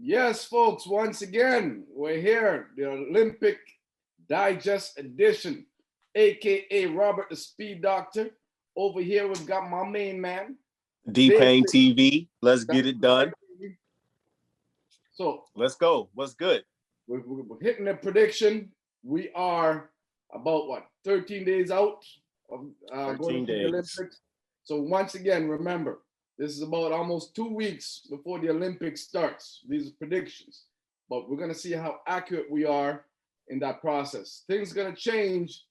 Yes, folks, once again, we're here, the Olympic Digest edition, aka Robert the Speed Doctor. Over here, we've got my main man, David. DPAYNETV. Let's get it done. So let's go. What's good? We're hitting the prediction. We are about 13 days out of 13 going to days. the Olympics. So once again, remember, this is about almost 2 weeks before the Olympics starts. These are predictions, but we're going to see how accurate we are in that process. Things are going to change,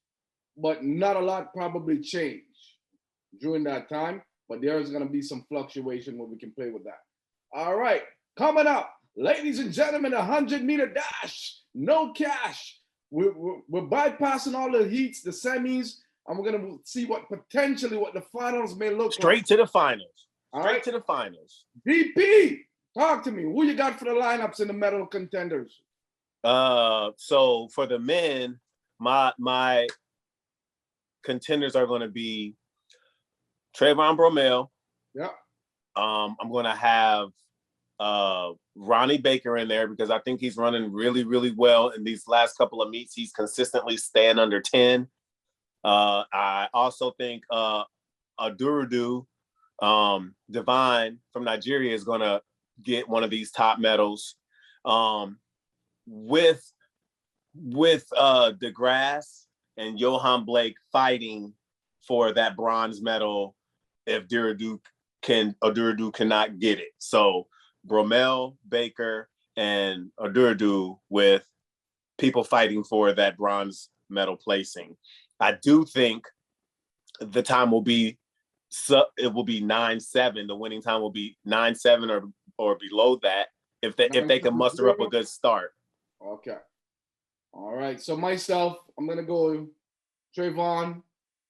but not a lot probably change during that time, but there is going to be some fluctuation where we can play with that. All right, coming up, ladies and gentlemen, 100-meter dash, no cash. We're bypassing all the heats, the semis, and we're going to see what the finals may look Straight like. to the finals. Straight to the finals. DP, talk to me. Who you got for the lineups in the medal contenders? So for the men, my contenders are going to be Trayvon Bromell. Yeah. I'm going to have Ronnie Baker in there because I think he's running really, really well in these last couple of meets. He's consistently staying under 10. I also think Adurudu, Divine from Nigeria is going to get one of these top medals. With DeGrasse and Johan Blake fighting for that bronze medal if Adurudu cannot get it. So Bromell, Baker, and Adurudu with people fighting for that bronze medal placing. I do think the time will be 9-7. The winning time will be 9-7 or below that if they can muster up a good start. Okay. All right. So myself, I'm gonna go Trayvon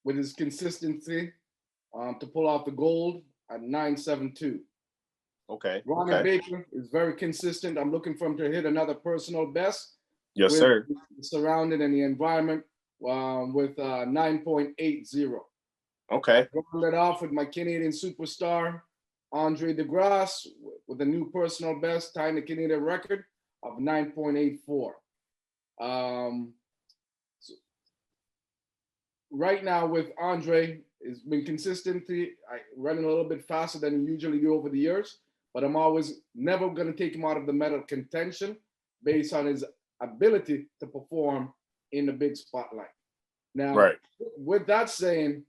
with his consistency to pull off the gold at 9.72. Okay. Ronnie Baker is very consistent. I'm looking for him to hit another personal best. Yes, sir. Surrounded in the environment with 9.80. Okay. Round it off with my Canadian superstar, Andre DeGrasse, with a new personal best, tying the Canadian record of 9.84. So right now with Andre, it's been consistently running a little bit faster than he usually do over the years, but I'm never going to take him out of the medal contention based on his ability to perform in the big spotlight. Now, with that saying,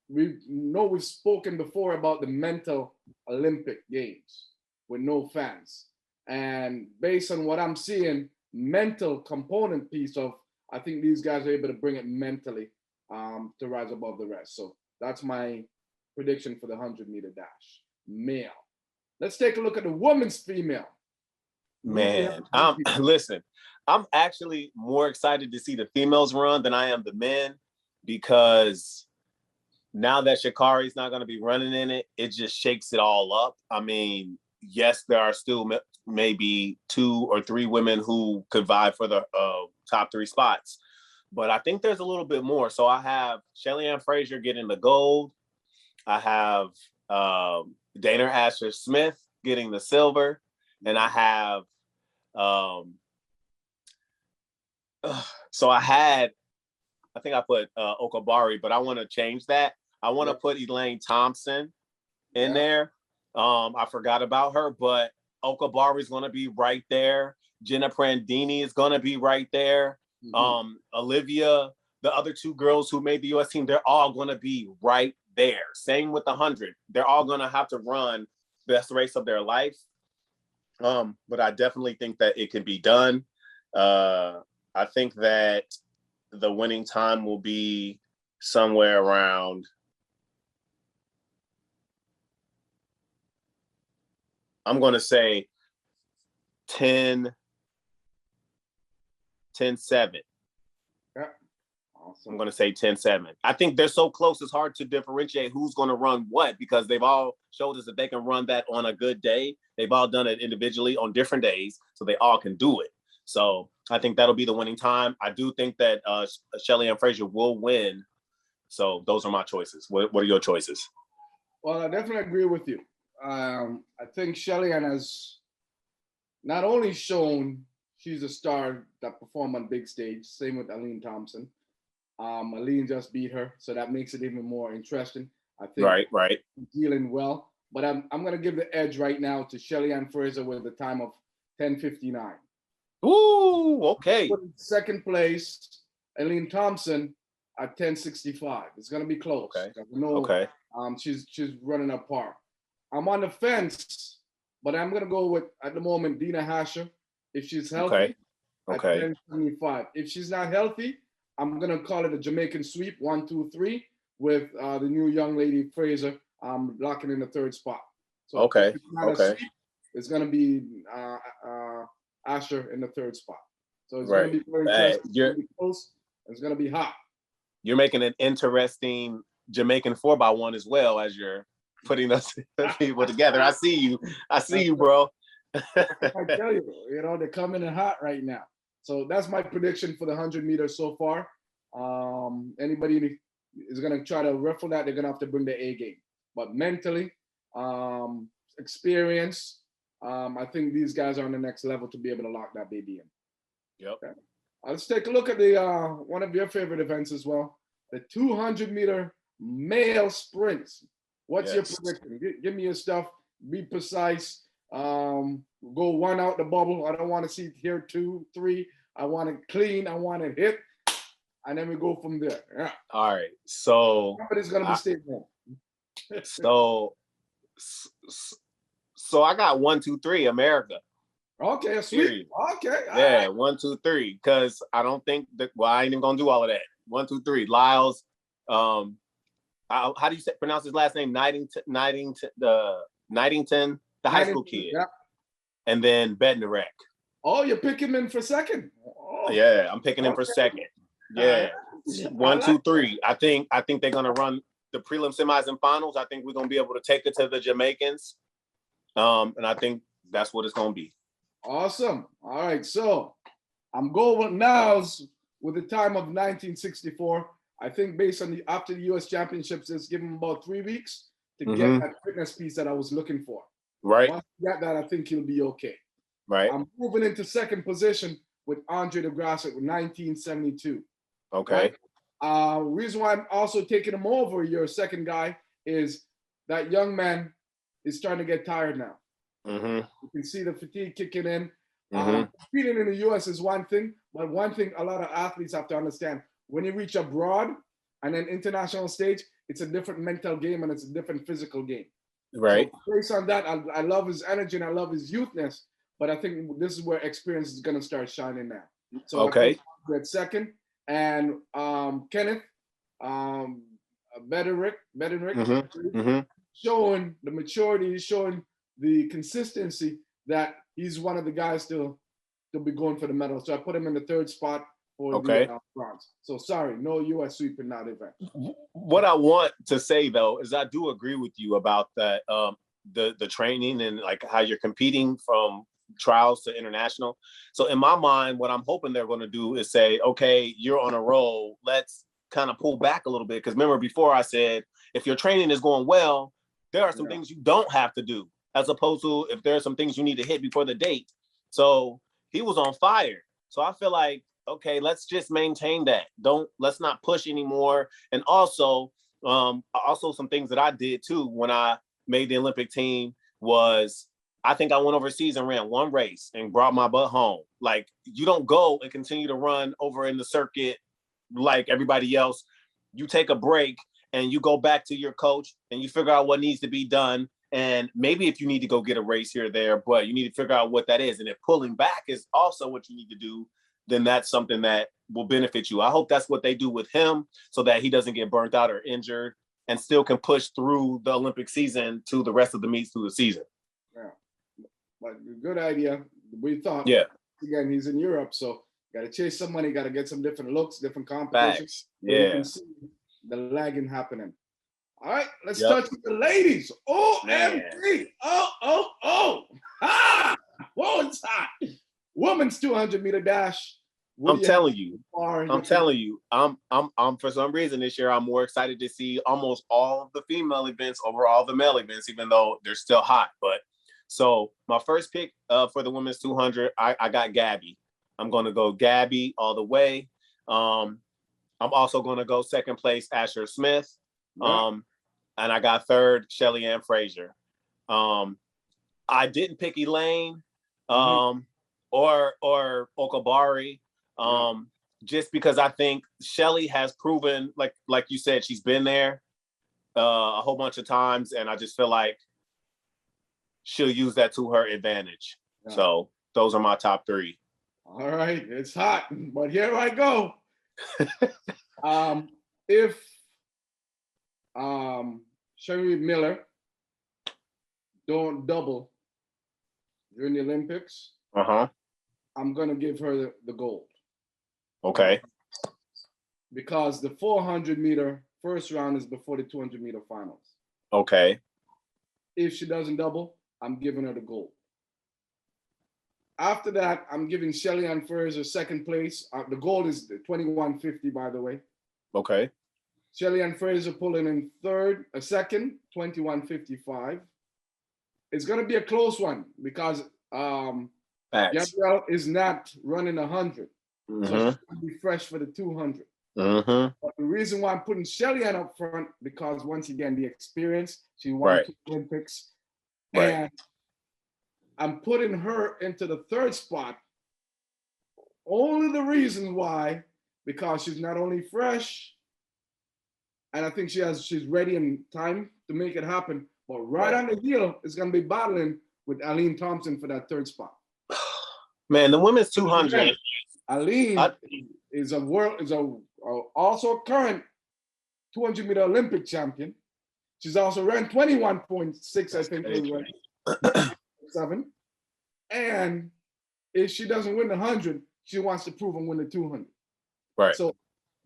we've spoken before about the mental Olympic Games with no fans. And based on what I'm seeing, mental component piece of, I think these guys are able to bring it mentally to rise above the rest. So that's my prediction for the 100-meter dash. Male. Let's take a look at the women's female. Man, listen, I'm actually more excited to see the females run than I am the men because now that Sha'Carri's not going to be running in it, it just shakes it all up. I mean, yes, there are still maybe 2 or 3 women who could vie for the top 3 spots, but I think there's a little bit more. So I have Shelly-Ann Fraser getting the gold. I have Dana Asher-Smith getting the silver, and I have I think I put Okabari, but I want to change that. I want to put Elaine Thompson in there. I forgot about her, but Okabari is going to be right there. Jenna Prandini is going to be right there. Olivia, the other 2 girls who made the U.S. team, they're all going to be right there. Same with the 100. They're all going to have to run best race of their life. But I definitely think that it can be done. I think that the winning time will be somewhere around, I'm going to say 10-7. Yeah. Awesome. I'm going to say 10-7. I think they're so close, it's hard to differentiate who's going to run what because they've all showed us that they can run that on a good day. They've all done it individually on different days, so they all can do it. So I think that'll be the winning time. I do think that Shelly-Ann Fraser will win. So those are my choices. What are your choices? Well, I definitely agree with you. I think Shelly-Ann has not only shown she's a star that performed on big stage, same with Aline Thompson. Aline just beat her, so that makes it even more interesting. I think Right. dealing well, but I'm gonna give the edge right now to Shelly Ann Fraser with a time of 10:59. Ooh, okay. Second place, Aline Thompson at 10:65. It's gonna be close. Okay. Okay. She's running up par. I'm on the fence, but I'm gonna go with at the moment Dina Hasher if she's healthy. Okay. At 10:75. If she's not healthy, I'm gonna call it a Jamaican sweep 1, 2, 3 with the new young lady Fraser locking in the third spot. So if it's not a sweep, it's gonna be Asher in the third spot. So it's gonna be very interesting. It's gonna be close. It's gonna be hot. You're making an interesting Jamaican 4x1 as well as you're putting us people together. I see you, bro. I tell you, they're coming in hot right now. So that's my prediction for the 100 meters so far. Anybody is going to try to ruffle that, they're going to have to bring the A game. But mentally, experience, I think these guys are on the next level to be able to lock that baby in. Yep. Okay. Let's take a look at the one of your favorite events as well, the 200-meter male sprints. What's your prediction? Give me your stuff. Be precise. Go one out the bubble. I don't want to see here 2, 3. I want it clean. I want it hit. And then we go from there. Yeah. All right. So somebody's gonna be staying home. So I got 1, 2, 3, America. Okay, sweet. Okay. Yeah, 1, 2, 3. Because I don't think that. Well, I ain't even gonna do all of that. 1, 2, 3. Lyles. How do you pronounce his last name? Knightington, the high school kid. Yeah. And then Bednarek. Oh, you're picking him in for second. Oh. Yeah, I'm picking him for second. Yeah. 1, 2, 3. I think they're gonna run the prelim, semis, and finals. I think we're gonna be able to take it to the Jamaicans. And I think that's what it's gonna be. Awesome. All right. So I'm going with Niles with the time of 1964. I think based on after the US championships, it's given him about 3 weeks to get that fitness piece that I was looking for. Right. Once you get that, I think he'll be okay. Right. I'm moving into second position with Andre DeGrasse with 1972. Okay. Right? Reason why I'm also taking him over your second guy is that young man is starting to get tired now. You can see the fatigue kicking in. Competing in the US is one thing, but one thing a lot of athletes have to understand, when you reach abroad and then international stage, it's a different mental game and it's a different physical game. Right. So based on that, I love his energy and I love his youthness, but I think this is where experience is going to start shining now. So we're at second, and Kenneth Bednarek, showing the maturity, showing the consistency that he's one of the guys to be going for the medal. So I put him in the third spot for the bronze. So sorry, no U.S. sweep in that event. What I want to say though is I do agree with you about that, the training and like how you're competing from trials to international. So in my mind, what I'm hoping they're going to do is say, okay, you're on a roll. Let's kind of pull back a little bit. Because remember before I said, if your training is going well, there are some things you don't have to do, as opposed to if there are some things you need to hit before the date. So he was on fire. So I feel like, okay, let's just maintain that. Let's not push anymore. And also some things that I did too when I made the Olympic team was, I think I went overseas and ran one race and brought my butt home. Like, you don't go and continue to run over in the circuit like everybody else. You take a break and you go back to your coach and you figure out what needs to be done. And maybe if you need to go get a race here or there, but you need to figure out what that is. And if pulling back is also what you need to do, then that's something that will benefit you. I hope that's what they do with him so that he doesn't get burnt out or injured and still can push through the Olympic season to the rest of the meets through the season. Yeah. But good idea. We thought, again, he's in Europe, so got to chase some money, got to get some different looks, different competitions. Yeah. You can see the lagging happening. All right, let's touch with the ladies. OMG. Oh. Ah! Whoa, it's hot. Women's 200-meter dash. I'm telling you. I'm for some reason this year I'm more excited to see almost all of the female events over all the male events, even though they're still hot. But So my first pick for the women's 200, I got Gabby. I'm going to go Gabby all the way. I'm also going to go second place, Asher Smith. And I got third, Shelly Ann Frazier. I didn't pick Elaine or Okabari, just because I think Shelly has proven, like you said, she's been there a whole bunch of times, and I just feel like she'll use that to her advantage. Yeah. So those are my top three. All right, it's hot, but here I go. If Sherry Miller don't double during the Olympics, I'm gonna give her the gold. Okay. Because the 400 meter first round is before the 200 meter finals. Okay. If she doesn't double, I'm giving her the gold. After that, I'm giving Shelly Ann Frazier second place. The gold is 21.50, by the way. Okay. Shelly Ann Frazier pulling in second, 21.55. It's going to be a close one because Gabrielle is not running 100. So she's going to be fresh for the 200. But the reason why I'm putting Shelly Ann up front, because once again, the experience, she won 2 Olympics. And I'm putting her into the third spot. Only the reason why, because she's not only fresh, and I think she's ready in time to make it happen, but right on the heel is going to be battling with Aline Thompson for that third spot. Man, the women's 200. Aline is also a current 200 meter Olympic champion. She's also ran 21.6, I think, 7. And if she doesn't win the 100, she wants to prove and win the 200. Right. So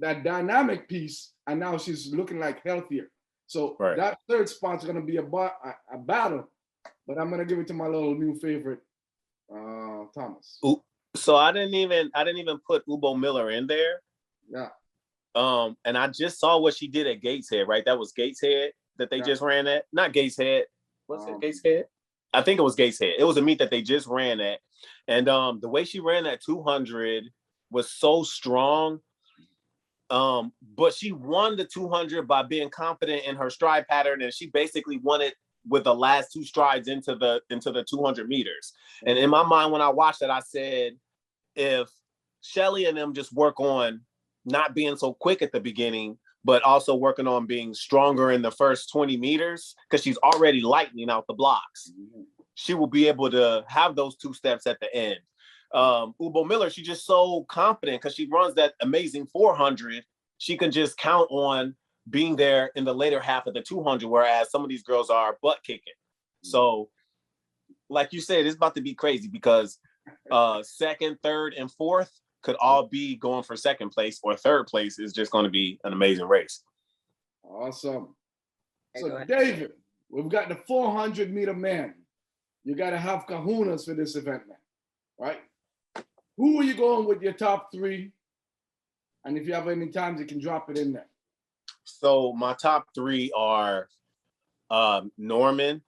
that dynamic piece, and now she's looking like healthier. So that third spot's going to be a battle, but I'm going to give it to my little new favorite, Thomas. Ooh, so I didn't even put Ubo Miller in there. Yeah. And I just saw what she did at Gateshead, right? That was Gateshead that they just ran at. Not Gateshead. Was it Gateshead? I think it was Gateshead. It was a meet that they just ran at. And the way she ran that 200 was so strong. But she won the 200 by being confident in her stride pattern, and she basically won it with the last 2 strides into the 200 meters. And in my mind, when I watched that, I said, if Shelly and them just work on not being so quick at the beginning, but also working on being stronger in the first 20 meters, because she's already lightning out the blocks, she will be able to have those 2 steps at the end. Ubo Miller, she's just so confident because she runs that amazing 400. She can just count on being there in the later half of the 200, whereas some of these girls are butt kicking. So, like you said, it's about to be crazy because second, third, and fourth could all be going for second place, or third place is just going to be an amazing race. Awesome. So, David, we've got the 400 meter man. You got to have kahunas for this event, man, right? Who are you going with your top 3? And if you have any times, you can drop it in there. So my top 3 are Norman,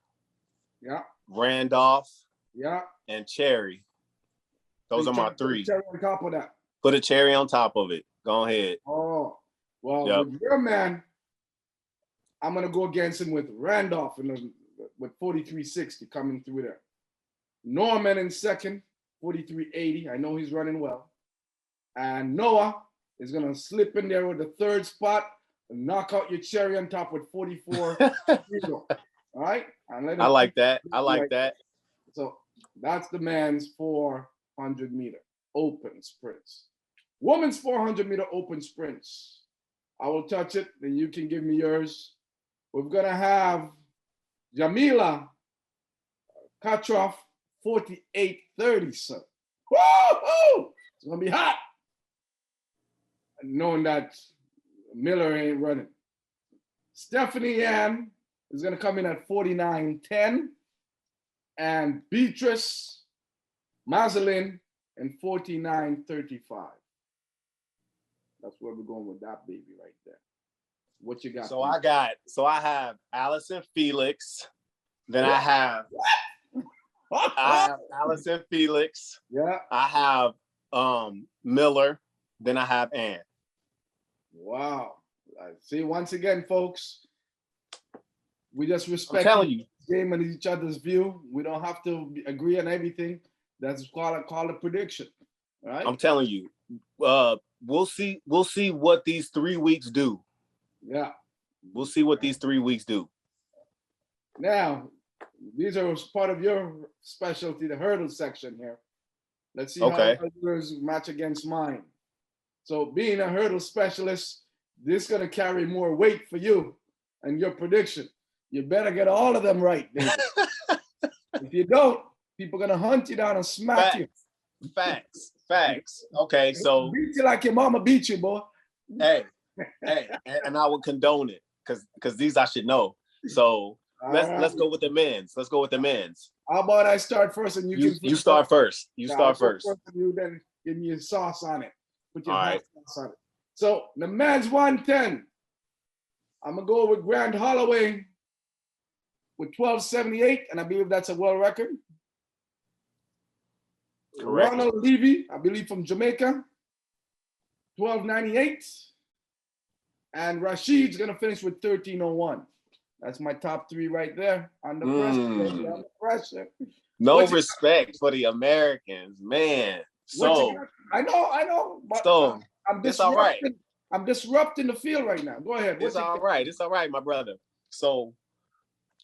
Randolph, and Cherry. Those are my 3. Cherry on top of that. Put a cherry on top of it. Go ahead. Oh, well, with your man, I'm going to go against him with Randolph with 43.60 coming through there. Norman in second, 43.80. I know he's running well. And Noah is going to slip in there with the third spot and knock out your cherry on top with 44. All right? I like that. I like that. So that's the man's 400 meter open sprints. Women's 400 meter open sprints. I will touch it, then you can give me yours. We're going to have Jamila Katroff, 48.30, son. Woo-hoo! It's going to be hot. Knowing that Miller ain't running. Stephanie Ann is going to come in at 49.10. And Beatrice Mazalin in 49.35. That's where we're going with that baby right there. What you got? So I have Allison Felix. Then I have I have Allison Felix. Yeah. I have Miller. Then I have Ann. Wow. See, once again, folks, we just I'm respect telling you. the game and each other's view. We don't have to agree on everything. That's called a prediction. All right. I'm telling you. We'll see what these 3 weeks do. Yeah. We'll see what these 3 weeks do. Now, these are part of your specialty, the hurdle section here. Let's see how yours match against mine. So being a hurdle specialist, this is going to carry more weight for you and your prediction. You better get all of them right, David. If you don't, people are going to hunt you down and smack you. Facts. Okay, so beat you like your mama beat you, boy. Hey, and I would condone it because these I should know. So let's go with the men's. Let's go with the men's. How about I start first and you start first. You start first. You then give me your sauce on it. Put your hot sauce on it. So the men's 110. I'm gonna go with Grant Holloway with 1278, and I believe that's a world record. Correct. Ronald Levy, I believe from Jamaica, 1298. And Rashid's gonna finish with 1301. That's my top three right there. Under pressure. No respect for the Americans, man. So I know. But so it's all right. I'm disrupting the field right now. Go ahead. It's all right. It's all right, my brother. So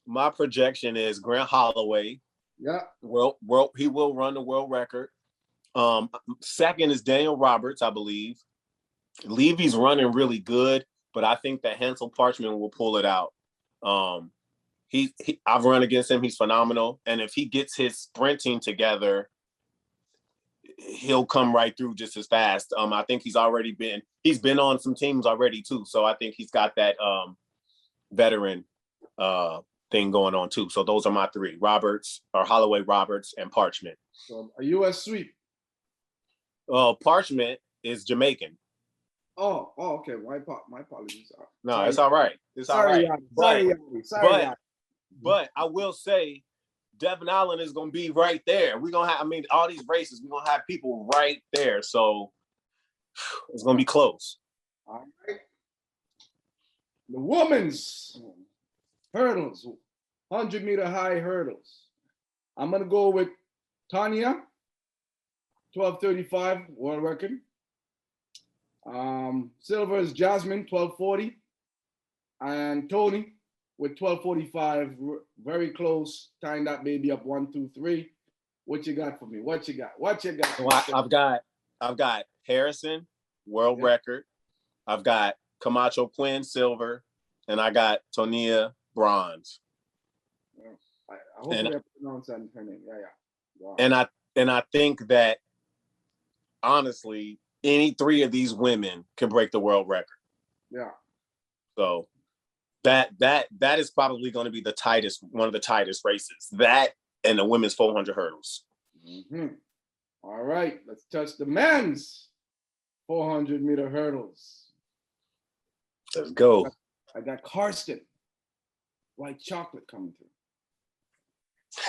my projection is Grant Holloway. Yeah. He will run the world record. Second is Daniel Roberts, I believe. Levy's running really good, but I think that Hansel Parchment will pull it out. I've run against him. He's phenomenal. And if he gets his sprinting together, he'll come right through just as fast. I think he's been on some teams already too. So I think he's got that veteran thing going on too. So those are my three: Holloway, Roberts, and Parchment. So a U.S. sweep. Parchment is Jamaican. Oh, okay. My apologies. No, it's all right. It's all right. Sorry. But I will say, Devon Island is going to be right there. We're going to have, all these races, we're going to have people right there. So it's going to be close. All right. The women's hurdles, 100-meter high hurdles. I'm going to go with Tanya, 1235 world record. Silver is Jasmine, 1240. And Tony with 1245, very close, tying that baby up 1, 2, 3. What you got for me? What you got? Well, I've got Harrison, world record. I've got Camacho Quinn, silver, and I got Tonia, bronze. I hope I pronounce that her name. Yeah. Wow. And I think that honestly, any three of these women can break the world record. Yeah. So that is probably going to be one of the tightest races. That and the women's 400 hurdles. Mm-hmm. All right, let's touch the men's 400-meter hurdles. Let's go. I got Karsten, white chocolate coming through.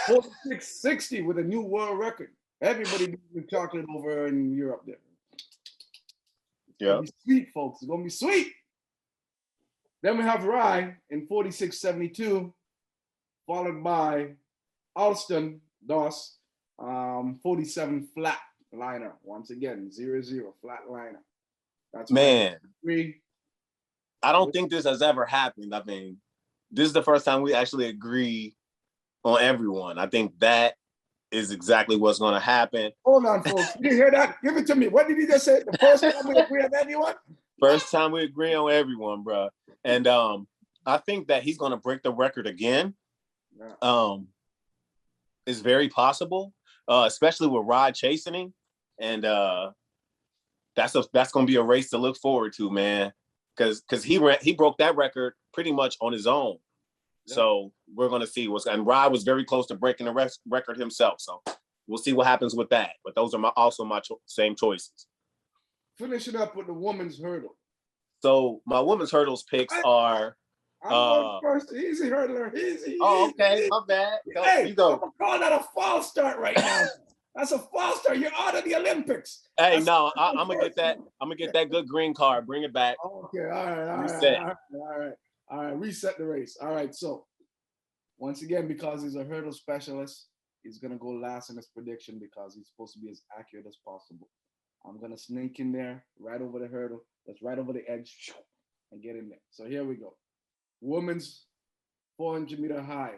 4660 with a new world record. Everybody doing chocolate over in Europe there. Yeah. It's gonna be sweet, folks. It's gonna be sweet. Then we have Rye in 4672, followed by Alston Doss, 47 flat liner. Once again, 0-0 flat liner. That's man. I don't think this has ever happened. I mean, this is the first time we actually agree on everyone. I think that is exactly what's going to happen. Hold on, folks. Did you hear that? Give it to me. What did he just say? The first time we agree on everyone? First time we agree on everyone, bro. And I think that he's going to break the record again. Yeah. It's very possible, especially with Rod chastening. And that's going to be a race to look forward to, man. Because he broke that record pretty much on his own. Yeah. So we're going to see and Rod was very close to breaking the record himself. So we'll see what happens with that. But those are also my same choices. Finishing up with the women's hurdle. So my women's hurdles picks are. I'm going first. Easy hurdler. Easy. Oh, Easy, okay. easy. My bad. Go, Hey, you go. I'm calling that a false start right now. That's a false start. You're out of the Olympics. Hey, That's no, I'm gonna get that. I'm gonna get that good green card. Bring it back. Okay, all right, Reset. all right. Reset the race. All right, so once again, because he's a hurdle specialist, he's gonna go last in his prediction because he's supposed to be as accurate as possible. I'm gonna snake in there, right over the hurdle. That's right over the edge, and get in there. So here we go. Women's 400-meter high.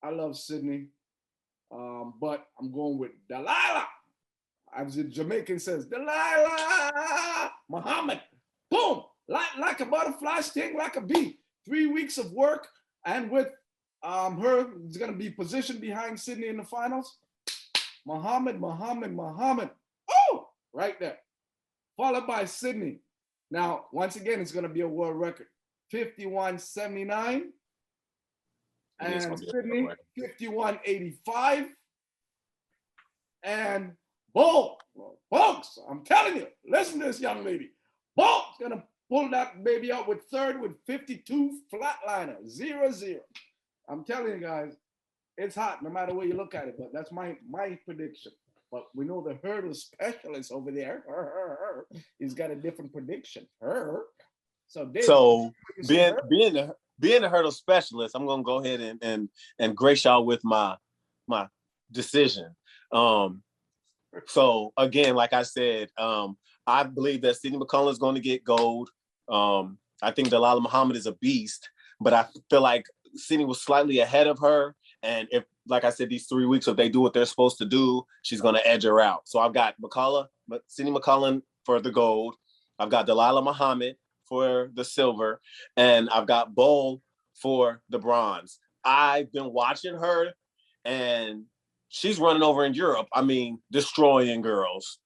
I love Sydney, but I'm going with Delilah. As the Jamaican says, Delilah Muhammad. Boom! Like a butterfly, sting like a bee. 3 weeks of work, and with her is going to be positioned behind Sydney in the finals. Muhammad. Oh, right there. Followed by Sydney. Now, once again, it's going to be a world record. 51.79. And Sydney, 51.85. And boom, folks, I'm telling you, listen to this young lady. Boom's going to pull that baby out with third with 52 flatliner, 0-0. I'm telling you guys, it's hot no matter where you look at it, but that's my prediction. But we know the hurdle specialist over there, he's got a different prediction. So, David, being a hurdle specialist, I'm gonna go ahead and grace y'all with my decision. So again, like I said, I believe that Sydney McCullough is going to get gold. I think Delilah Muhammad is a beast, but I feel like Sydney was slightly ahead of her. And if, like I said, these 3 weeks, if they do what they're supposed to do, she's going to edge her out. So I've got Sydney McCullough for the gold. I've got Delilah Muhammad for the silver, and I've got Bowl for the bronze. I've been watching her, and she's running over in Europe. I mean, destroying girls.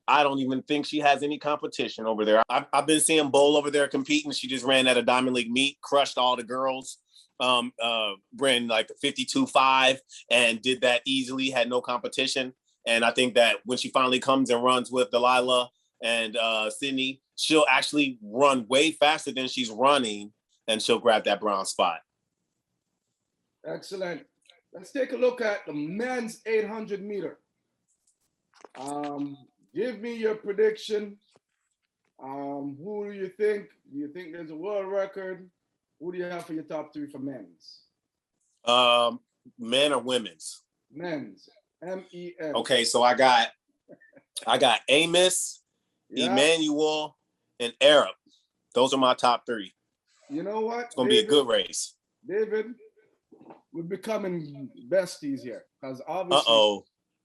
I don't even think she has any competition over there. I've been seeing Bowl over there competing. She just ran at a Diamond League meet, crushed all the girls. Ran like 52.5 and did that easily, had no competition. And I think that when she finally comes and runs with Delilah and Sydney, she'll actually run way faster than she's running, and she'll grab that bronze spot. Excellent. Let's take a look at the men's 800 meter. Give me your prediction. Who do you think? Do you think there's a world record? Who do you have for your top three for men's? Men or women's? Men's. MEN. Okay, so I got Amos, Emmanuel, and Arab. Those are my top three. You know what? It's gonna be a good race. David, we're becoming besties here because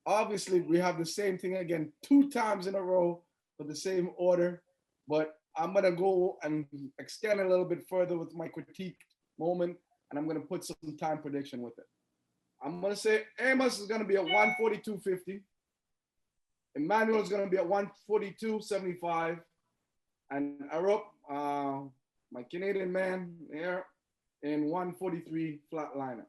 obviously we have the same thing again 2 times in a row for the same order, but I'm going to go and extend a little bit further with my critique moment, and I'm going to put some time prediction with it. I'm going to say Amos is going to be at 142.50. Emmanuel is going to be at 142.75. And Arab, my Canadian man here, in 143 flatliner.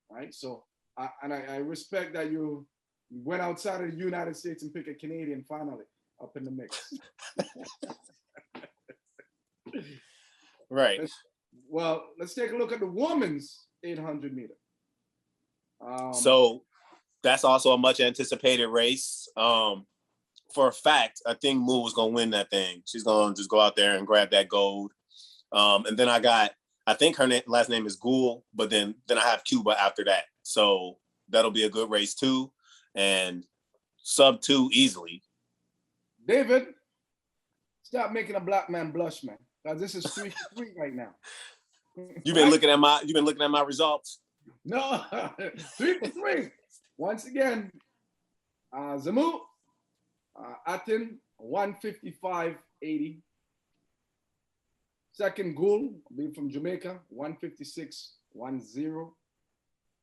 Right? So, I respect that you went outside of the United States and picked a Canadian finally up in the mix. Right. Let's take a look at the women's 800 meter. So that's also a much anticipated race. For a fact, I think Moo was going to win that thing. She's going to just go out there and grab that gold. And then I think her last name is Gould, but then I have Cuba after that. So that'll be a good race too. And sub 2 easily. David, stop making a black man blush, man. Because this is 3 for 3 right now. You've been looking at my results? No, 3 for 3. Once again, Zamu, Atin, 155.80. Second, Gould, being from Jamaica, 156.10.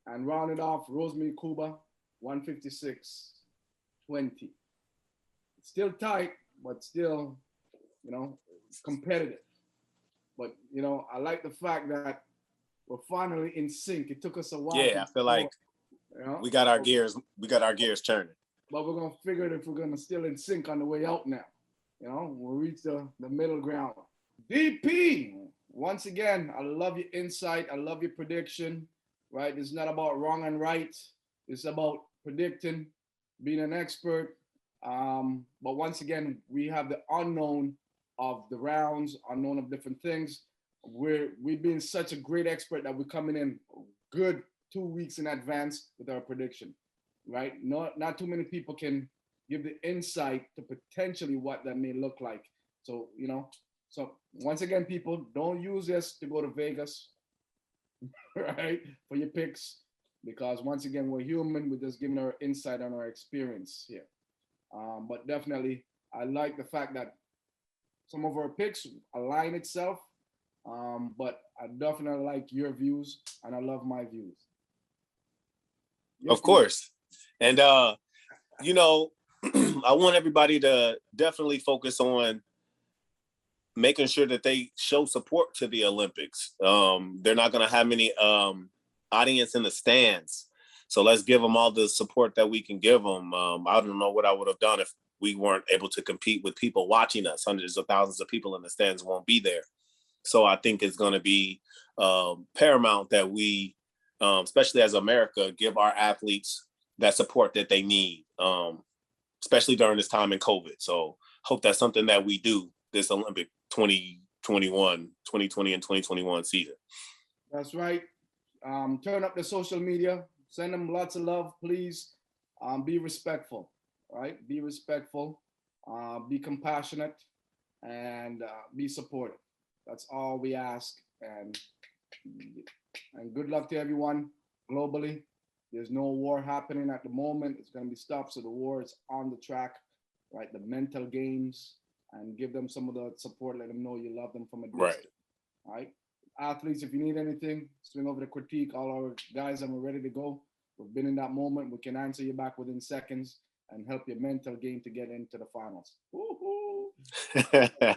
And rounded off, Rosemary Cuba, 156.20. It's still tight, but still, competitive. But, I like the fact that we're finally in sync. It took us a while. Yeah, I feel like we got our gears turning. But we're going to figure it if we're going to still in sync on the way out now. We'll reach the middle ground. DP, once again, I love your insight. I love your prediction, right? It's not about wrong and right. It's about predicting, being an expert. But once again, we have the unknown of the rounds, unknown of different things. We've been such a great expert that we're coming in good 2 weeks in advance with our prediction, right? Not too many people can give the insight to potentially what that may look like. So, so once again, people, don't use this to go to Vegas, right, for your picks, because once again, we're human. We're just giving our insight on our experience here. But definitely, I like the fact that some of our picks align itself. But I definitely like your views, and I love my views. Of course. And, I want everybody to definitely focus on making sure that they show support to the Olympics. They're not going to have many audience in the stands. So let's give them all the support that we can give them. I don't know what I would have done if we weren't able to compete with people watching us. Hundreds of thousands of people in the stands won't be there. So I think it's going to be paramount that we, especially as America, give our athletes that support that they need, especially during this time in COVID. So hope that's something that we do this Olympic 2020 and 2021 season. That's right. Turn up the social media. Send them lots of love, please. Be respectful, right? Be respectful. Be compassionate, and be supportive. That's all we ask. And good luck to everyone globally. There's no war happening at the moment. It's going to be stopped. So the war is on the track, right? The mental games, and give them some of the support. Let them know you love them from a distance. Right. All right. Athletes, if you need anything, swing over the critique. All our guys, and we're ready to go. We've been in that moment. We can answer you back within seconds and help your mental game to get into the finals. Yeah,